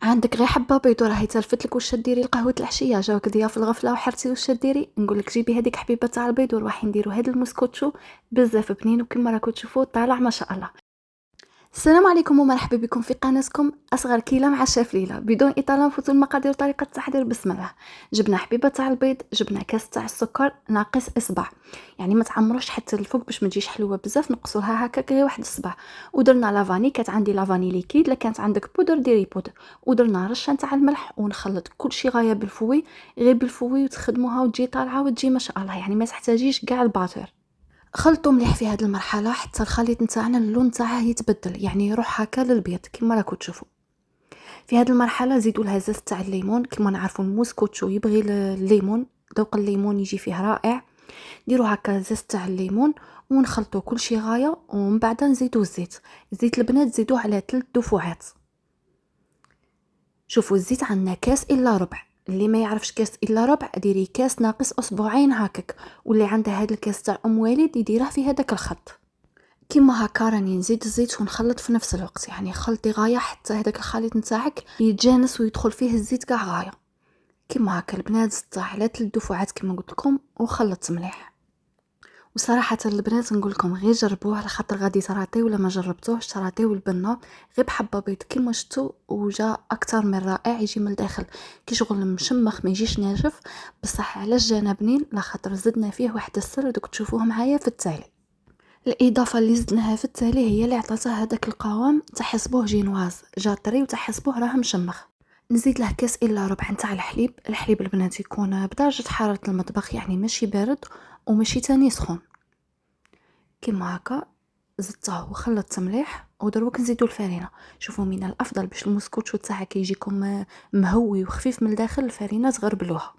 عندك غير حبة بيض وراهي تلفت لك واش ديري لقهوة العشية، جاوك ضياف الغفلة وحرتي واش ديري. نقول لك جيبي هذيك حبيبة تاع البيض ونروحي نديرو هذا المسكوتشو بزاف بنين وكما راكم تشوفوا طالع ما شاء الله. السلام عليكم ومرحبا بكم في قناتكم اصغر كيلة مع الشيف ليلى. بدون اطاله نفوتوا المقادير وطريقه التحضير. بسم الله. جبنا حبيبه تاع البيض، جبنا كاس تاع السكر ناقص اصبع، يعني ما تعمروش حتى الفوق باش ما تجيش حلوه بزاف، نقصوها هكاك غير واحد الصباع. ودرنا لافاني، كانت عندي لافاني ليكيد، لا كانت عندك بودر ديري بودر. ودرنا رشه تاع الملح ونخلط كل شيء غايه بالفوي، غير بالفوي وتخدموها وتجي طالعه وتجي ما شاء الله، يعني ما تحتاجيش كاع الباتر. خلطوا مليح في هذه المرحله حتى الخليط نتاعنا اللون نتاعه يتبدل، يعني يروح هكا للبيض كما راكم تشوفوا. في هذه المرحله زيدوا لها زيت تاع الليمون، كما نعرفوا الموسكوتشو يبغي الليمون، ذوق الليمون يجي فيه رائع. ديروا هكا زيت تاع الليمون ونخلطوا كل شيء غايه، ومن بعد نزيدوا الزيت. زيت البنات زيدوه على 3 دفعات. شوفوا الزيت عندنا كاس الا ربع، اللي ما يعرفش كاس الا ربع ديري كاس ناقص اصبعين هكاك، واللي عنده هذا الكاس تاع ام والد يديره في هذاك الخط. كيما هكا راني نزيد الزيت ونخلط في نفس الوقت، يعني خلطي غايه حتى هذاك الخليط نتاعك يتجانس ويدخل فيه الزيت كاع غايه. كيما هكا البنات زدت على 3 دفعات كيما قلت لكم وخلطت مليح. وصراحه البنات نقول لكم غير جربوه على خاطر غادي تراطيو، ولا ما جربتوهش تراطيو البنه غير بحبه بيض كيما شفتوا، وجا اكثر من رائع. يجي من الداخل كي شغل مشمخ، ما يجيش ناشف بصح. علاش جانا بنين؟ لاخاطر زدنا فيه واحد السر دوك تشوفوه معايا في التالي. الاضافه اللي زدناها في التالي هي اللي عطاتها هذاك القوام، تحسبوه جينواز، جا طري وتحسبوه راه مشمخ. نزيد له كاس الا ربع نتاع الحليب. الحليب البنات يكون بدرجه حراره المطبخ، يعني ماشي بارد وماشي تاني سخون. كيما هكا زدته وخلطت مليح، ودروك نزيدو الفرينه. شوفوا من الافضل باش المسكوتشو تاعك يجيكم مهوي وخفيف من الداخل، الفرينه تغربلوها،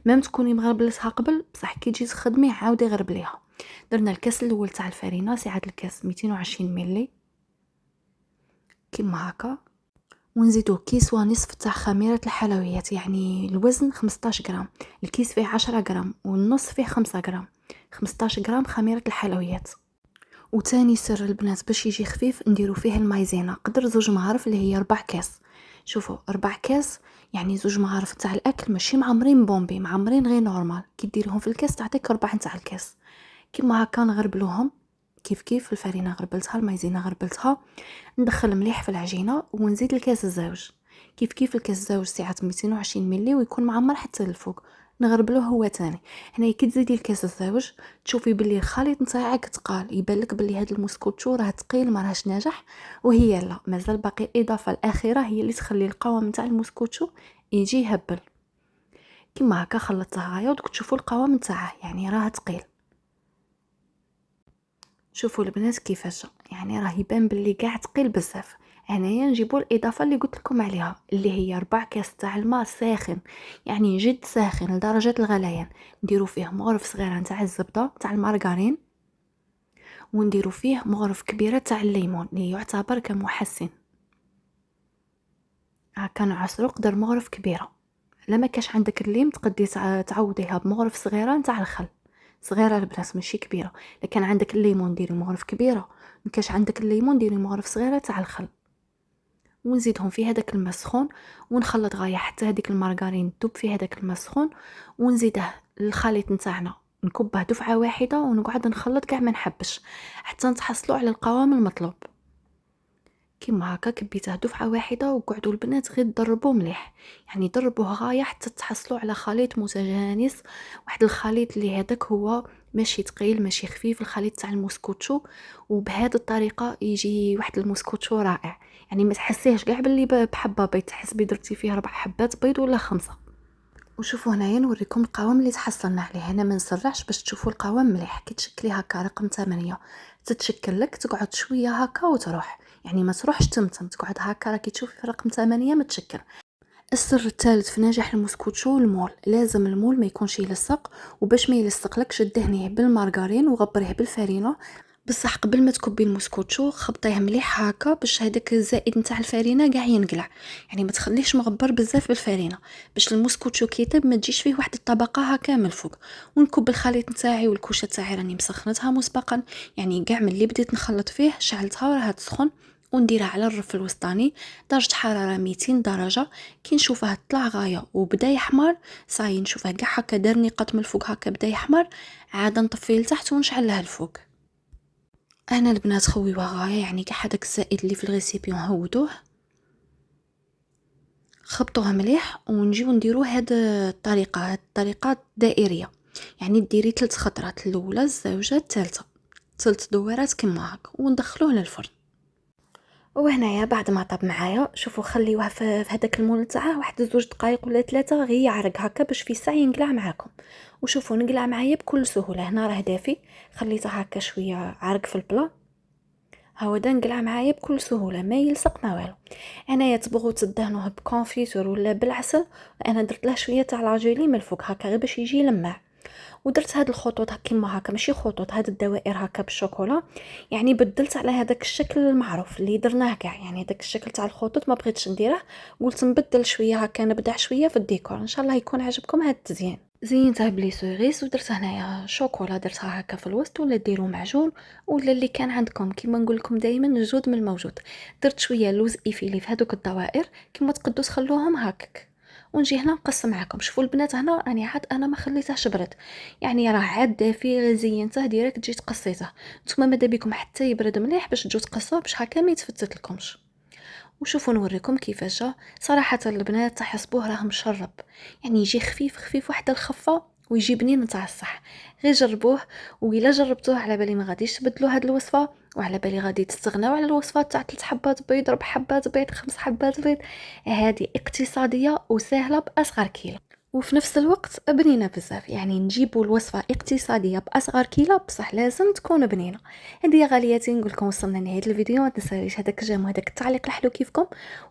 ميم تكوني مغربلتها قبل بصح كي تجي تخدمي عاودي غربليها. درنا الكاس الاول تاع الفرينه، سعه الكاس 220 ملي كيما هكا. ونزيدو كيس ونصف تاع خميره الحلويات، يعني الوزن 15 غرام، الكيس فيه 10 غرام والنص فيه 5 غرام، 15 غرام خميره الحلويات. وتاني سر البنات باش يجي خفيف نديرو فيه المايزينا، قدر 2 معارف اللي هي 4 كاس. شوفوا 4 كاس يعني 2 معارف تاع الاكل، ماشي معمرين بومبي، معمرين غير نورمال. كي ديريهم في الكاس تعطيك 4 تاع الكاس. كيما هكا نغربلوهم كيف كيف. الفرينه غربلتها، المايزينا غربلتها. ندخل مليح في العجينه ونزيد الكاس الزوج كيف كيف. الكاس الزوج سعه 220 ملي ويكون معمر حتى للفوق. نغربلوه هو تاني. هنا كي تزيدي الكاس الزوج تشوفي باللي الخليط نتاعك تقال، يبان لك باللي هذا المسكوتشو راه ثقيل ما راهش ناجح، وهي لا، مازال باقي الاضافه الاخيره هي اللي تخلي القوام نتاع المسكوتشو يجي يهبل. كيما هكا خلطتها غايه ودك تشوفوا القوام نتاعه، يعني راه ثقيل. شوفوا البنات كيفاش، يعني راه يبان باللي كاع ثقيل بزاف. هنايا نجيبوا الاضافه اللي قلت لكم عليها اللي هي 4 كاس تاع الماء ساخن، يعني جد ساخن لدرجه الغليان. نديروا فيه مغرف صغيره تاع الزبده تاع المارغرين، ونديروا فيه مغرف كبيره تاع الليمون اللي يعتبر كمحسن. هكا نعصروا قدر مغرف كبيره. لما كاش عندك الليم تقدي تعوضيها بمغرف صغيره نتاع الخل، صغيره البنات ماشي كبيره. لكن عندك الليمون ديري مغرف كبيره، ما كاش عندك الليمون ديري مغرف صغيره تاع الخل. ونزيدهم في هذاك الماء سخون ونخلط غايه حتى هذيك المارغرين تذوب في هذاك الماء سخون. ونزيده الخليط نتاعنا، نكبه دفعه واحده ونقعد نخلط كاع ما نحبش حتى نتحصلوا على القوام المطلوب. كيما هكا كبيته دفعه واحده وقعدوا البنات غير تضربوا مليح، يعني ضربوه غايه حتى تحصلوا على خليط متجانس، واحد الخليط اللي هذاك هو ماشي ثقيل ماشي خفيف، الخليط تاع المسكوتشو. وبهذه الطريقه يجي واحد المسكوتشو رائع، يعني ما تحسيهش كاع باللي بحبه بيض، تحسبي درتي فيه 4 حبات بيض ولا 5. وشوفوا هنايا نوريكم القوام اللي تحصلنا عليه. هنا ما نسرعش باش تشوفوا القوام مليح. كي تشكلي هكا رقم 8 تتشكل لك، تقعد شويه هكا وتروح، يعني ما تروحش تمتم، تقعد هكا راكي تشوفي في رقم 8 متشكل. السر الثالث في نجاح المسكوتشو المول، لازم المول ما يكونش يلصق، وباش ما يلصق لكش دهنيه بالمارغرين وغبريه بالفرينه. بصح قبل ما تكبي المسكوتشو خبطيه مليح هكا باش هذاك الزائد نتاع الفرينه كاع ينقلع، يعني ما تخليش مغبر بزاف بالفرينه باش المسكوتشو كي يطيب ما تجيش فيه واحد الطبقه هكا من الفوق. ونكب الخليط نتاعي والكوشه تاعي راني مسخنتها مسبقا، يعني كاع ملي بديت نخلط فيه شعلتها وراها تسخن ونديرها على الرف الوسطاني درجة حرارة 200 درجة. كي نشوفه طلع غاية وبدا يحمر صاي نشوفه كاع هكا دار نقاط من الفوق هكا بدا يحمر، عاد نطفيه لتحت ونشعلها الفوق. انا البنات خويوها غاية، يعني كاع هذاك الزائد اللي في الغيسيبيون هودوه خبطوها مليح ونجيو نديرو هاد الطريقه دائريه، يعني ديري 3 خطرات، الاولى الزوجه الثالثه 3 دورات كما هكا وندخلوه للفرن. وهنايا بعد ما طاب معايا شوفوا خليوها في هذاك المول تاعه واحد 2 دقائق ولا 3 غير يعرق هكا باش في ساعه ينقلع معاكم. وشوفوا نقلع معايا بكل سهوله، هنا راه دافي خليته هكا شويه عرق في البلا، هاو دا نقلع معايا بكل سهوله ما يلصق ما والو. انايا تبغوا تدهنوه بكونفيتور ولا بالعسل، انا درت له شويه تاع لاجيلي من الفوق هكا غير باش يجي لماع. ودرت هاد الخطوط كيما هكا ماشي خطوط، هاد الدوائر هكا بالشوكولا، يعني بدلت على هذاك الشكل المعروف اللي درناه كاع، يعني هذاك الشكل تاع الخطوط ما بغيتش نديره، قلت نبدل شويه هكا نبدع شويه في الديكور. ان شاء الله يكون عجبكم هاد التزيين. زينتها بلي سوريس ودرت هنايا شوكولا درتها هكا في الوسط، ولا ديروا معجون ولا اللي كان عندكم. كيما نقول لكم دائما الجود من الموجود. درت شويه لوز ايفيلي في هذوك الدوائر كيما تقدوا تخلوهم هكاك. ونجي هنا نقسم معكم. شوفوا البنات هنا راني عاد انا ما خليتهش برد، يعني راه عاد دافي غير زينته ديريكت جيت قصيته. نتوما ماذا بكم حتى يبرد مليح باش تجوا تقصوه باش هكا ما يتفتت لكمش. وشوفوا نوريكم كيفاش جا. صراحه البنات تحسبوه راه مشرب، يعني يجي خفيف خفيف واحد الخفه ويجي بنين تاع الصح. غير جربوه، وإلا جربتوه على بالي ما غاديش تبدلوا هاد الوصفه، وعلى بالي غادي تستغناو على الوصفات تاع 3 حبات بيض 4 حبات بيض 5 حبات بيض. هذه اقتصاديه وسهله باصغر كيلو، وفي نفس الوقت بنينه بزاف. يعني نجيبوا الوصفه اقتصاديه باصغر كيلو بصح لازم تكون بنينه. هذه يا غالياتي نقول لكم وصلنا لنهايه الفيديو. ما تنساوش هذاك الجيم وهذاك التعليق الحلو كيفكم،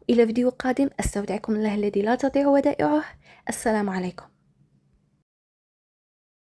والى فيديو قادم استودعكم الله الذي لا تضيع ودائعه. السلام عليكم.